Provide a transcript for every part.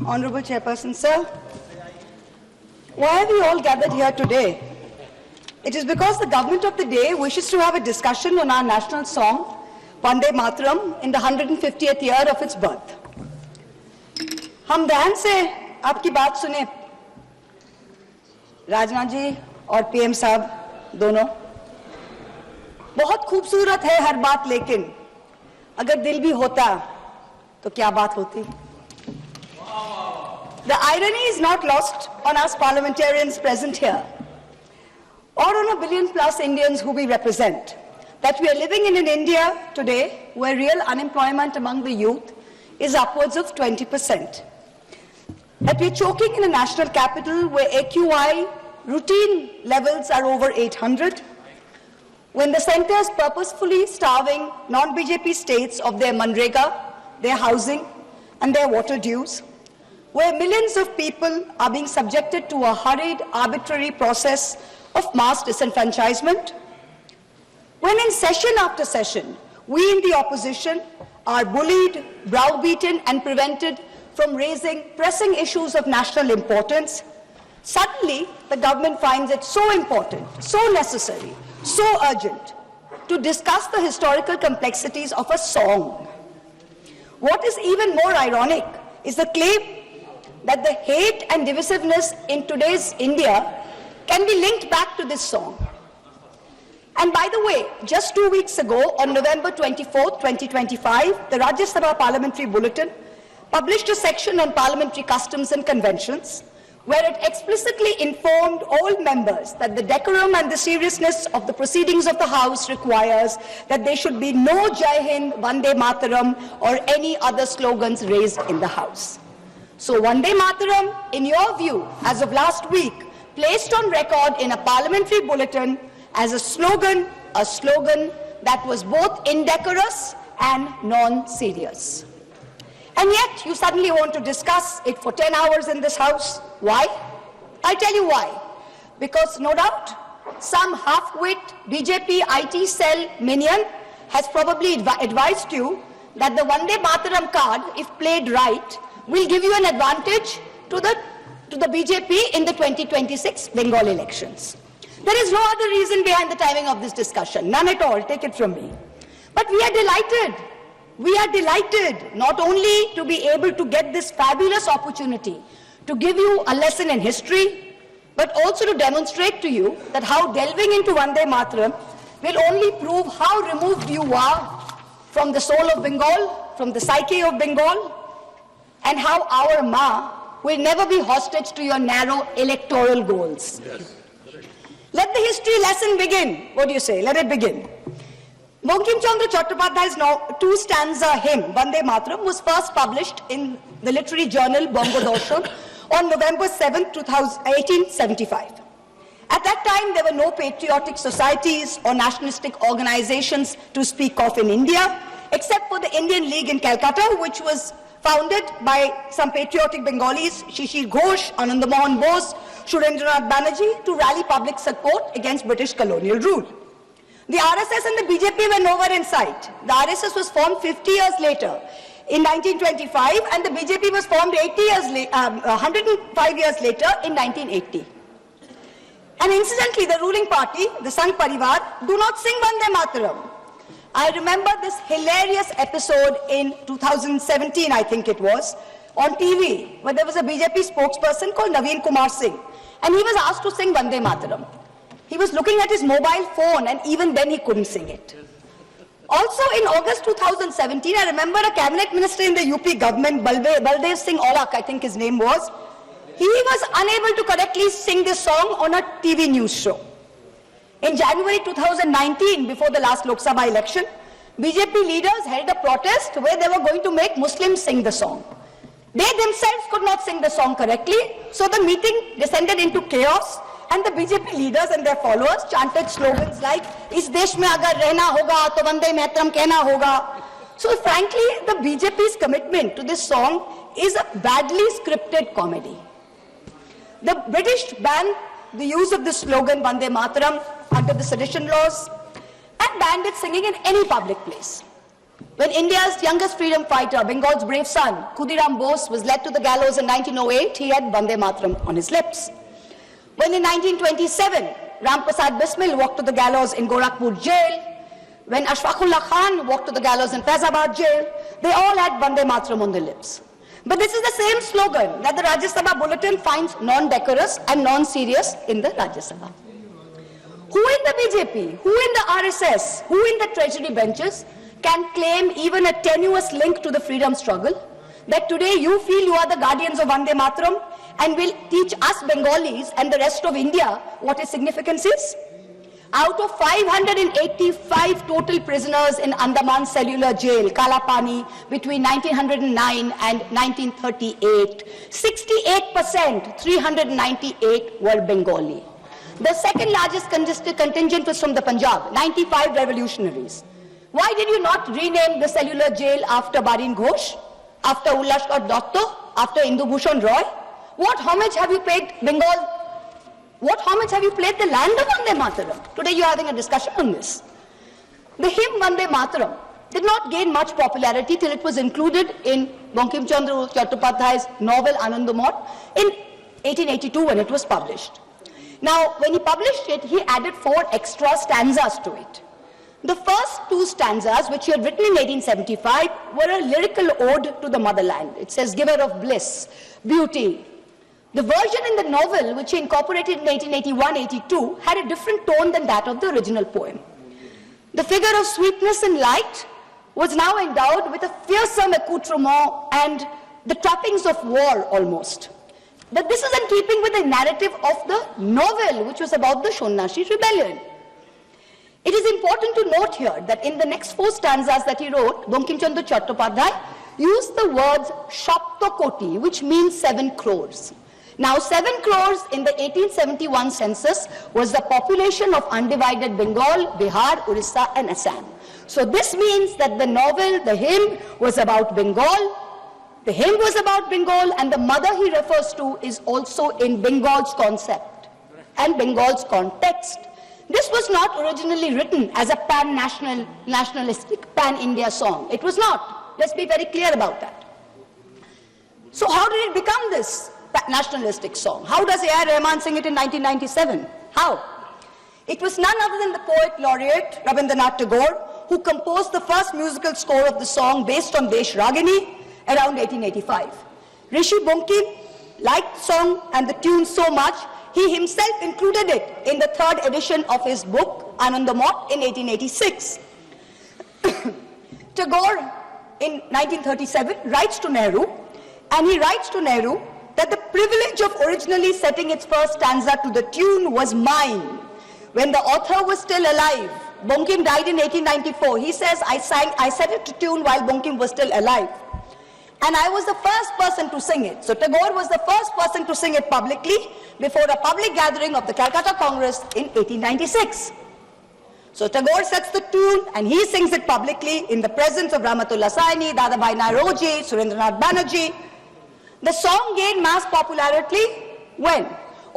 Honorable Chairperson, sir, why are we all gathered here today? It is because the government of the day wishes to have a discussion on our national song, Vande Matram, in the 150th year of its birth. हम ध्यान से आपकी बात सुने, राजनाथ जी और PM साहब दोनों। बहुत खूबसूरत है हर बात, लेकिन अगर दिल भी होता तो क्या बात होती? The irony is not lost on us parliamentarians present here, or on a billion plus Indians who we represent, that we are living in an India today where real unemployment among the youth is upwards of 20%. That we are choking in a national capital where AQI routine levels are over 800, when the centre is purposefully starving non-BJP states of their Manrega, their housing and their water dues, where millions of people are being subjected to a hurried, arbitrary process of mass disenfranchisement, when in session after session, we in the opposition are bullied, browbeaten and prevented from raising pressing issues of national importance, suddenly the government finds it so important, so necessary, so urgent to discuss the historical complexities of a song. What is even more ironic is the claim that the hate and divisiveness in today's India can be linked back to this song. And by the way, just 2 weeks ago, on November 24th, 2025, the Rajya Sabha Parliamentary Bulletin published a section on parliamentary customs and conventions, where it explicitly informed all members that the decorum and the seriousness of the proceedings of the House requires that there should be no Jai Hind, Vande Matram or any other slogans raised in the House. So Vande Matram, in your view, as of last week, placed on record in a parliamentary bulletin as a slogan that was both indecorous and non-serious. And yet, you suddenly want to discuss it for 10 hours in this House. Why? I'll tell you why. Because no doubt, some half-wit BJP IT cell minion has probably advised you that the Vande Matram card, if played right, will give you an advantage to the BJP in the 2026 Bengal elections. There is no other reason behind the timing of this discussion, none at all, take it from me. But we are delighted. We are delighted not only to be able to get this fabulous opportunity to give you a lesson in history, but also to demonstrate to you that how delving into Vande Matram will only prove how removed you are from the soul of Bengal, from the psyche of Bengal, and how our Ma will never be hostage to your narrow electoral goals. Yes. Let the history lesson begin. What do you say? Let it begin. Bankim Chandra Chattopadhyay's two-stanza hymn, Vande Matram, was first published in the literary journal Bongo Darshan on November 7, 1875. At that time, there were no patriotic societies or nationalistic organizations to speak of in India, except for the Indian League in Calcutta, which was founded by some patriotic Bengalis, Shishir Ghosh, Anand Mohan Bose, Surendranath Banerjee, to rally public support against British colonial rule. The RSS and the BJP were nowhere in sight. The RSS was formed 50 years later, in 1925, and the BJP was formed 105 years later, in 1980. And incidentally, the ruling party, the Sangh Parivar, do not sing Vande Matram. I remember this hilarious episode in 2017, I think it was, on TV, where there was a BJP spokesperson called Naveen Kumar Singh, and he was asked to sing Vande Matram. He was looking at his mobile phone, and even then he couldn't sing it. Also in August 2017, I remember a cabinet minister in the UP government, Baldev Singh Aulak, I think his name was, he was unable to correctly sing this song on a TV news show. In January 2019, before the last Lok Sabha election, BJP leaders held a protest where they were going to make Muslims sing the song. They themselves could not sing the song correctly, so the meeting descended into chaos, and the BJP leaders and their followers chanted slogans like, "Is desh mein agar rehna hoga, to Vande Matram kehna hoga." So frankly, the BJP's commitment to this song is a badly scripted comedy. The British banned the use of this slogan, Vande Matram, under the sedition laws, and banned its singing in any public place. When India's youngest freedom fighter, Bengal's brave son, Khudiram Bose, was led to the gallows in 1908, he had Vande Matram on his lips. When in 1927, Ram Prasad Bismil walked to the gallows in Gorakhpur jail, when Ashfaqullah Khan walked to the gallows in Faizabad jail, they all had Vande Matram on their lips. But this is the same slogan that the Rajya Sabha bulletin finds non-decorous and non-serious in the Rajya Sabha. Who in the BJP, who in the RSS, who in the treasury benches can claim even a tenuous link to the freedom struggle, that today you feel you are the guardians of Vande Matram and will teach us Bengalis and the rest of India what its significance is? Out of 585 total prisoners in Andaman Cellular Jail, Kalapani, between 1909 and 1938, 68%, 398 were Bengali. The second largest contingent was from the Punjab, 95 revolutionaries. Why did you not rename the cellular jail after Barin Ghosh, after Ullashkar Dotto, after Indu Bhushan Roy? What homage have you paid Bengal? What homage have you played the land of Vande Mataram? Today you are having a discussion on this. The hymn Vande Mataram did not gain much popularity till it was included in Bankim Chandra Chattopadhyay's novel Anandamot in 1882 when it was published. Now, when he published it, he added 4 extra stanzas to it. The first 2 stanzas, which he had written in 1875, were a lyrical ode to the motherland. It says, giver of bliss, beauty. The version in the novel, which he incorporated in 1881-82, had a different tone than that of the original poem. The figure of sweetness and light was now endowed with a fearsome accoutrement and the trappings of war almost. But this is in keeping with the narrative of the novel, which was about the Shonnashi rebellion. It is important to note here that in the next 4 stanzas that he wrote, Bankim Chandra Chattopadhyay used the words Shaptakoti, which means 7 crores. Now, 7 crores in the 1871 census was the population of undivided Bengal, Bihar, Orissa and Assam. So this means that the novel, the hymn, was about Bengal. The hymn was about Bengal, and the mother he refers to is also in Bengal's concept and Bengal's context. This was not originally written as a nationalistic, pan-India song. It was not. Let's be very clear about that. So how did it become this nationalistic song? How does A.R. Rahman sing it in 1997? How? It was none other than the poet laureate Rabindranath Tagore who composed the first musical score of the song based on Desh Ragini around 1885. Rishi Bankim liked the song and the tune so much, he himself included it in the 3rd edition of his book, Anandamot, in 1886. Tagore, in 1937, writes to Nehru, and he writes to Nehru that the privilege of originally setting its first stanza to the tune was mine. When the author was still alive, Bankim died in 1894. He says, I set it to tune while Bankim was still alive. And I was the first person to sing it. So Tagore was the first person to sing it publicly before a public gathering of the Calcutta Congress in 1896. So Tagore sets the tune and he sings it publicly in the presence of Rahmatullah Saini, Dadabhai Nauroji, Surendranath Banerjee. The song gained mass popularity when?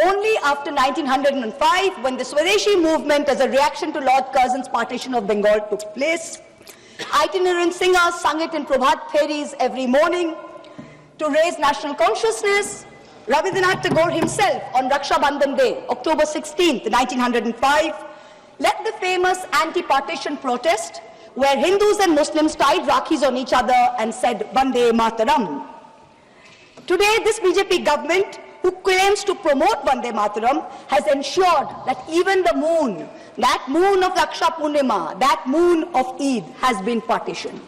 Only after 1905, when the Swadeshi movement as a reaction to Lord Curzon's partition of Bengal took place. Itinerant singers sung it in Prabhat Feris every morning to raise national consciousness. Rabindranath Tagore himself on Raksha Bandhan Day, October 16th, 1905, led the famous anti-partition protest where Hindus and Muslims tied Rakhis on each other and said, Vande Matram. Today, this BJP government, who claims to promote Vande Matram, has ensured that even the moon, that moon of Raksha Purnima, that moon of Eid has been partitioned.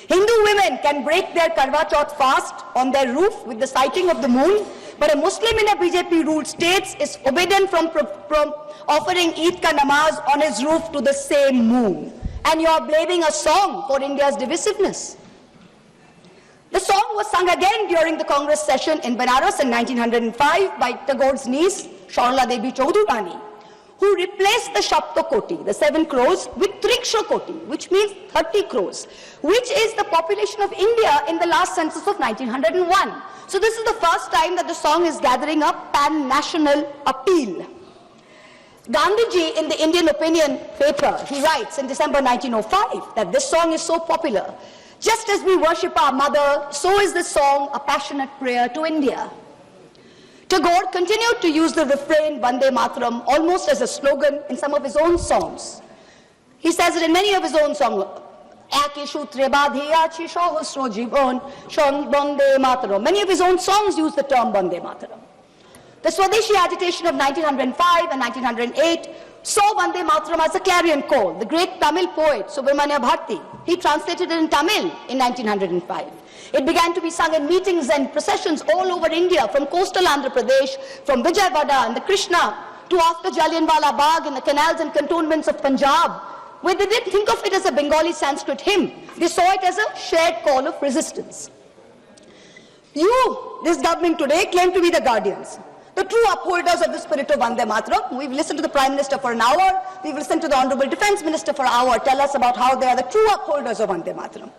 Hindu women can break their Karwa Chauth fast on their roof with the sighting of the moon, but a Muslim in a BJP-ruled state is forbidden from offering Eid ka namaz on his roof to the same moon. And you are blaming a song for India's divisiveness. The song was sung again during the Congress session in Benares in 1905 by Tagore's niece, Sharla Devi Chaudhurani, who replaced the Shaptakoti, the 7 crores, with Triksha Koti, which means 30 crores, which is the population of India in the last census of 1901. So this is the first time that the song is gathering up pan-national appeal. Gandhiji, in the Indian Opinion paper, he writes in December 1905 that this song is so popular. Just as we worship our mother, so is this song a passionate prayer to India. Tagore continued to use the refrain Vande Matram almost as a slogan in some of his own songs. He says it in many of his own songs. Many of his own songs use the term Vande Matram. The Swadeshi agitation of 1905 and 1908 saw Vande Matram as a clarion call. The great Tamil poet Subramanya Bharati, he translated it in Tamil in 1905. It began to be sung in meetings and processions all over India, from coastal Andhra Pradesh, from Vijayawada and the Krishna, to after Jallianwala Bagh in the canals and cantonments of Punjab, where they didn't think of it as a Bengali Sanskrit hymn. They saw it as a shared call of resistance. You, this government today, claim to be the guardians, the true upholders of the spirit of Vande Matram. We've listened to the Prime Minister for an hour. We've listened to the Honorable Defence Minister for an hour tell us about how they are the true upholders of Vande Matram.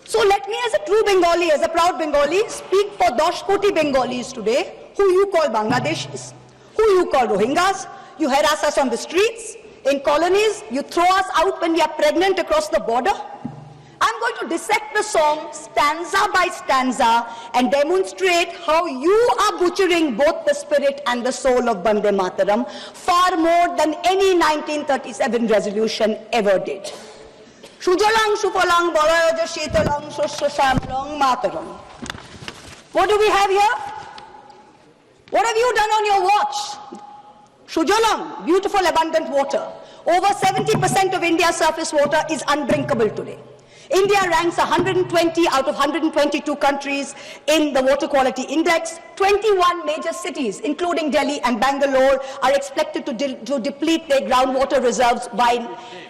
So let me, as a true Bengali, as a proud Bengali, speak for 10 koti Bengalis today, who you call Bangladeshis, who you call Rohingyas. You harass us on the streets, in colonies. You throw us out when we are pregnant across the border. I'm going to dissect the song stanza by stanza and demonstrate how you are butchering both the spirit and the soul of Vande Mataram far more than any 1937 resolution ever did. Shujalang Shupalang Balayaja Shitalang Shushasamlang Mataram. What do we have here? What have you done on your watch? Shujalang, beautiful abundant water. Over 70% of India's surface water is undrinkable today. India ranks 120 out of 122 countries in the Water Quality Index. 21 major cities, including Delhi and Bangalore, are expected to deplete their groundwater reserves by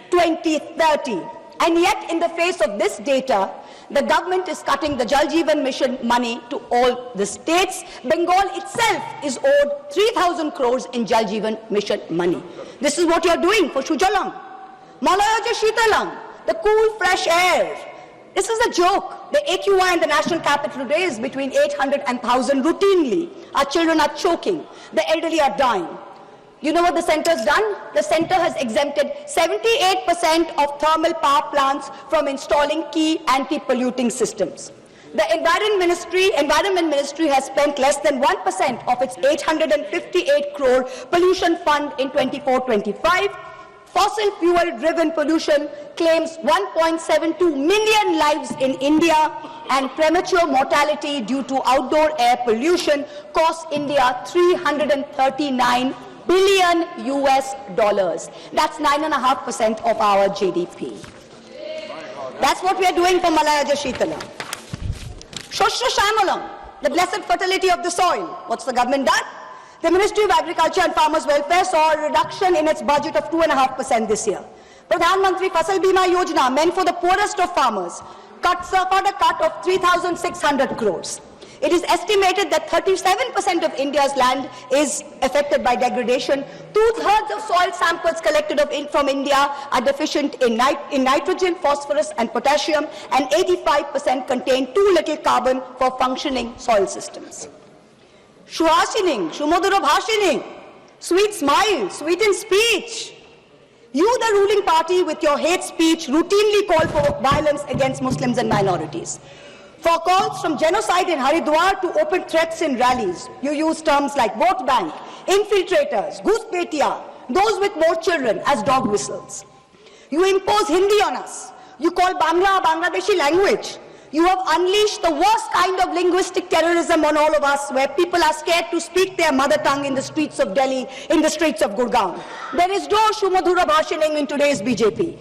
2030. And yet, in the face of this data, the government is cutting the Jal Jeevan Mission money to all the states. Bengal itself is owed 3,000 crores in Jal Jeevan Mission money. This is what you are doing for Shujalang. Malayaja Shitalang, the cool, fresh air. This is a joke. The AQI in the national capital today is between 800 and 1,000 routinely. Our children are choking. The elderly are dying. You know what the centre has done? The centre has exempted 78% of thermal power plants from installing key anti-polluting systems. The Environment Ministry has spent less than 1% of its 858 crore pollution fund in 24-25. Fossil fuel-driven pollution claims 1.72 million lives in India, and premature mortality due to outdoor air pollution costs India $339 billion US. That's 9.5% of our GDP. That's what we are doing for Malayaja Shitalam. Shoshra Shamalam, the blessed fertility of the soil. What's the government done? The Ministry of Agriculture and Farmers Welfare saw a reduction in its budget of 2.5% this year. Pradhan Mantri Fasal Bima Yojana, meant for the poorest of farmers, suffered a cut of 3,600 crores. It is estimated that 37% of India's land is affected by degradation. 2/3 of soil samples collected from India are deficient in nitrogen, phosphorus and potassium, and 85% contain too little carbon for functioning soil systems. Shuhashining, Shumodura Bhashining, sweet smile, sweet in speech. You, the ruling party, with your hate speech, routinely call for violence against Muslims and minorities. For calls from genocide in Haridwar to open threats in rallies, you use terms like vote bank, infiltrators, goosepetia, those with more children as dog whistles. You impose Hindi on us. You call Bangla a Bangladeshi language. You have unleashed the worst kind of linguistic terrorism on all of us, where people are scared to speak their mother tongue in the streets of Delhi, in the streets of Gurgaon. There is no Shumadhura Bhashining in today's BJP.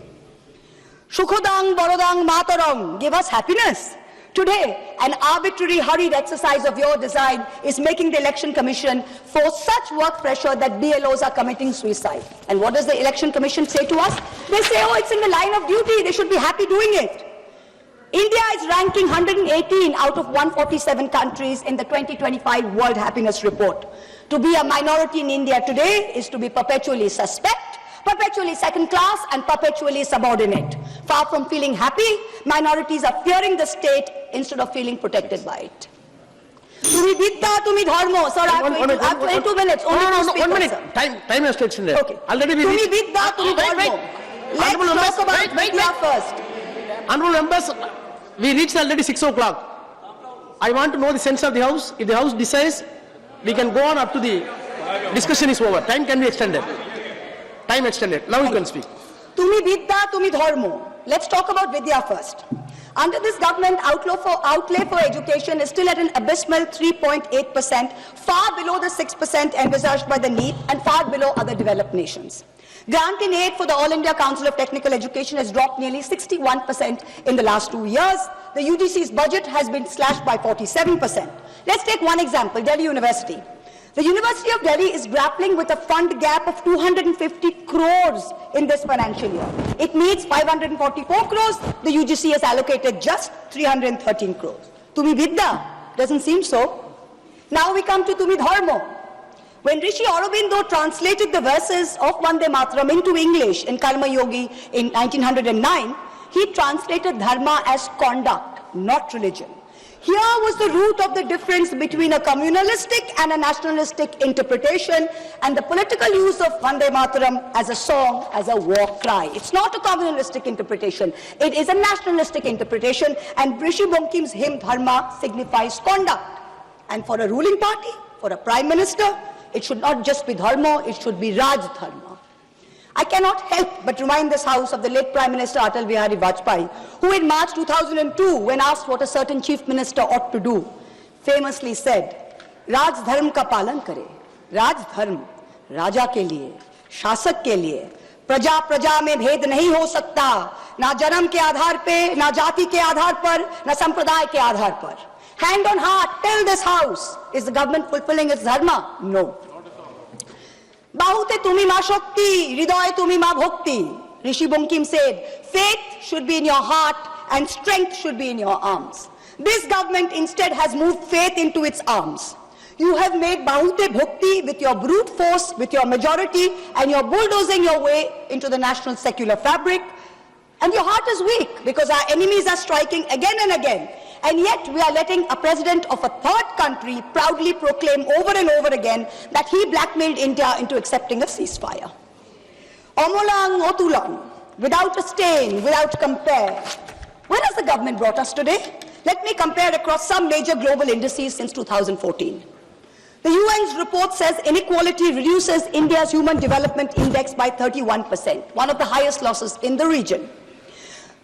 Shukhodang, Barodang, Matarang, give us happiness. Today, an arbitrary, hurried exercise of your design is making the Election Commission force such work pressure that BLOs are committing suicide. And what does the Election Commission say to us? They say, oh, it's in the line of duty. They should be happy doing it. India is ranking 118 out of 147 countries in the 2025 World Happiness Report. To be a minority in India today is to be perpetually suspect, perpetually second class, and perpetually subordinate. Far from feeling happy, minorities are fearing the state instead of feeling protected by it. তুমি বিদ্যা তুমি Tumi Dharmo. Sir, I have 22 minutes. Only No, to speak, 1 minute. sir. Time has to extend there. Okay. Already we Tumi reached- Vidya, Tumi Dharmo. Let's talk about Vidya first. Honorable members, we reached already 6 o'clock. I want to know the sense of the House. If the House decides, we can go on up to the discussion is over. Time can be extended. Time extended. Now you can speak. Tumi Vidya, Tumi Dharmo. Let's talk about Vidya first. Under this government, outlay for education is still at an abysmal 3.8%, far below the 6% envisaged by the need and far below other developed nations. Grant in aid for the All India Council of Technical Education has dropped nearly 61% in the last 2 years. The UGC's budget has been slashed by 47%. Let's take one example, Delhi University. The University of Delhi is grappling with a fund gap of 250 crores in this financial year. It needs 544 crores. The UGC has allocated just 313 crores. Tumi Vidya doesn't seem so. Now we come to Tumi Dharmo. When Rishi Aurobindo translated the verses of Vande Matram into English in Karma Yogi in 1909, he translated dharma as conduct, not religion. Here was the root of the difference between a communalistic and a nationalistic interpretation and the political use of Vande Matram as a song, as a war cry. It's not a communalistic interpretation. It is a nationalistic interpretation, and Rishi Bonkim's hymn Dharma signifies conduct. And for a ruling party, for a prime minister, it should not just be Dharma, it should be Raj Dharma. I cannot help but remind this House of the late Prime Minister Atal Bihari Vajpayee, who in March 2002, when asked what a certain chief minister ought to do, famously said, Raj Dharma ka palan kare. Raj Dharma, Raja ke liye, Shasak ke liye. प्रजा प्रजा में भेद नहीं हो सकता, ना जन्म के आधार पे, ना जाति के आधार पर, ना संप्रदाय के आधार पर. Hand on heart, tell this House, is the government fulfilling its dharma? No. Bahute tumi ma shakti, hridaye tumi ma bhakti. Rishi Bonkim said, faith should be in your heart and strength should be in your arms. This government instead has moved faith into its arms. You have made bahute bhakti with your brute force, with your majority, and you're bulldozing your way into the national secular fabric. And your heart is weak because our enemies are striking again and again. And yet we are letting a president of a third country proudly proclaim over and over again that he blackmailed India into accepting a ceasefire. Omolang otulang, without a stain, without compare. Where has the government brought us today? Let me compare across some major global indices since 2014. The UN's report says inequality reduces India's Human Development Index by 31%, one of the highest losses in the region.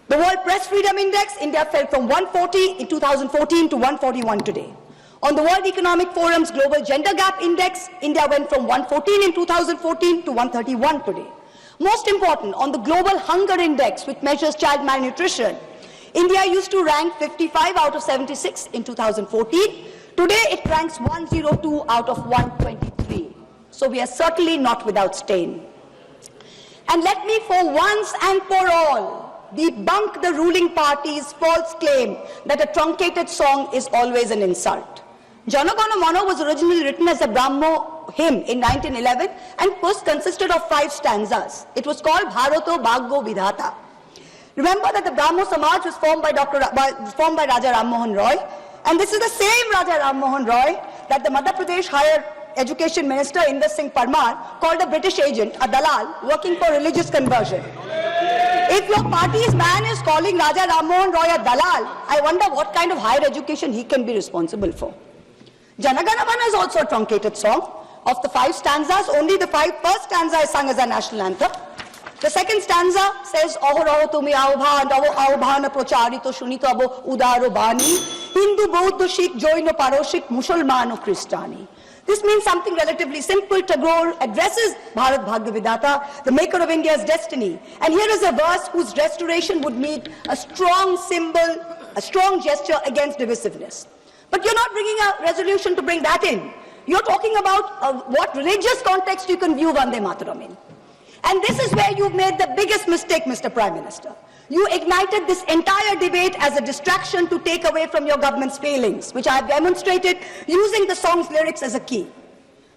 The World Press Freedom Index, India fell from 140 in 2014 to 141 today. On the World Economic Forum's Global Gender Gap Index, India went from 114 in 2014 to 131 today. Most important, on the Global Hunger Index, which measures child malnutrition, India used to rank 55 out of 76 in 2014. Today it ranks 102 out of 123. So we are certainly not without stain. And let me for once and for all debunk the ruling party's false claim that a truncated song is always an insult. Jana Gana Mana was originally written as a Brahmo hymn in 1911 and consisted of 5 stanzas. It was called Bharato Bhaggo Vidhata. Remember that the Brahmo Samaj was formed by Raja Ram Mohan Roy, and this is the same Raja Ram Mohan Roy that the Madhya Pradesh Higher Education Minister Inder Singh Parmar called a British agent, a dalal, working for religious conversion. If your party's man is calling Raja Ram Mohan Roy a dalal, I wonder what kind of higher education he can be responsible for. Jana Gana Mana is also a truncated song. Of the 5 stanzas, only the first stanza is sung as a national anthem. The second stanza says, Ahoroho tumi aobhana procharito shunito abo udaro bani, Hindu, Bauddha, Sikh, Jain, Paroshik, Musalman, Christiani. This means something relatively simple. Tagore addresses Bharat Bhagya Vidhata, the maker of India's destiny. And here is a verse whose restoration would mean a strong symbol, a strong gesture against divisiveness. But you're not bringing a resolution to bring that in. You're talking about what religious context you can view Vande Matram in. And this is where you've made the biggest mistake, Mr. Prime Minister. You ignited this entire debate as a distraction to take away from your government's failings, which I have demonstrated using the song's lyrics as a key.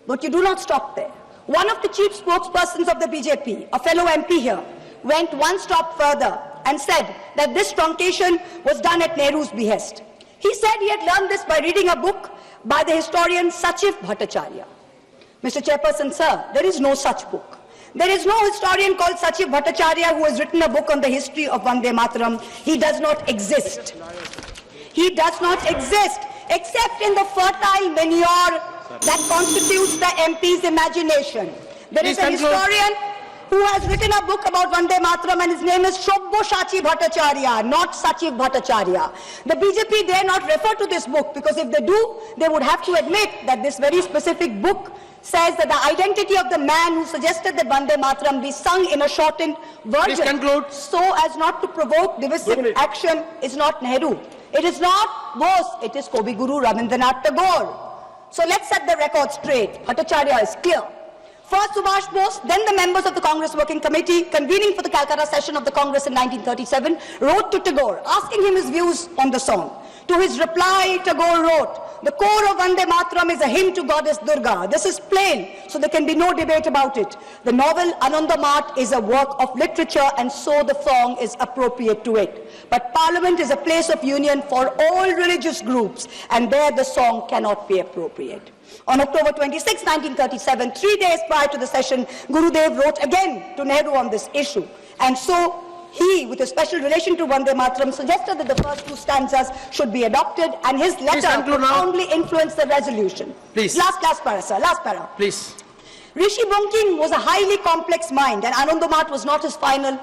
But you do not stop there. One of the chief spokespersons of the BJP, a fellow MP here, went one step further and said that this truncation was done at Nehru's behest. He said he had learned this by reading a book by the historian Sachiv Bhattacharya. Mr. Chairperson, sir, there is no such book. There is no historian called Sachiv Bhattacharya who has written a book on the history of Vande Matram. He does not exist. He does not exist except in the fertile manure that constitutes the MP's imagination. There is a historian who has written a book about Vande Matram and his name is Shobboshachi Bhattacharya, not Sachiv Bhattacharya. The BJP dare not refer to this book because if they do, they would have to admit that this very specific book says that the identity of the man who suggested that Vande Matram be sung in a shortened version so as not to provoke divisive action is not Nehru. It is not Bose, it is Kavi Guru Rabindranath Tagore. So let's set the record straight. Bhattacharya is clear. First Subhash Bose, then the members of the Congress Working Committee, convening for the Calcutta session of the Congress in 1937, wrote to Tagore, asking him his views on the song. To his reply, Tagore wrote, "The core of Vande Matram is a hymn to goddess Durga. This is plain, so there can be no debate about it. The novel Anandamat is a work of literature, and so the song is appropriate to it. But Parliament is a place of union for all religious groups, and there the song cannot be appropriate." On October 26, 1937, 3 days prior to the session, Gurudev wrote again to Nehru on this issue. And so he, with a special relation to Vande Matram, suggested that the first two stanzas should be adopted, and his letter profoundly influenced the resolution. Please. Last para, sir. Last para. Please. Rishi Bonking was a highly complex mind, and Anandamat was not his final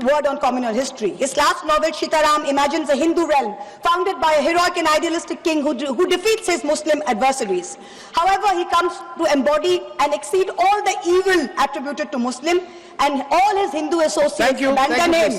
word on communal history. His last novel, Sitaram, imagines a Hindu realm founded by a heroic and idealistic king who defeats his Muslim adversaries. However, he comes to embody and exceed all the evil attributed to Muslim, and all his Hindu associates abandon him.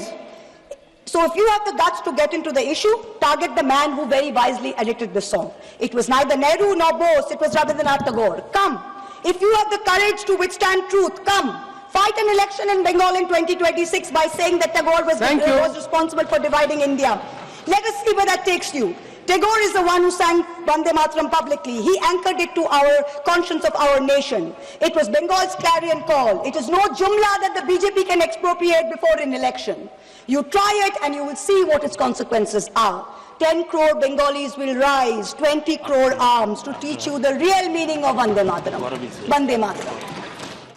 So if you have the guts to get into the issue, target the man who very wisely edited the song. It was neither Nehru nor Bose, it was Rabindranath Tagore. Come, if you have the courage to withstand truth, come. Fight an election in Bengal in 2026 by saying that Tagore was responsible for dividing India. Let us see where that takes you. Tagore is the one who sang Vande Matram publicly. He anchored it to our conscience of our nation. It was Bengal's clarion call. It is no jumla that the BJP can expropriate before an election. You try it and you will see what its consequences are. 10 crore Bengalis will rise, 20 crore arms to teach you the real meaning of Vande Matram. Vande Matram.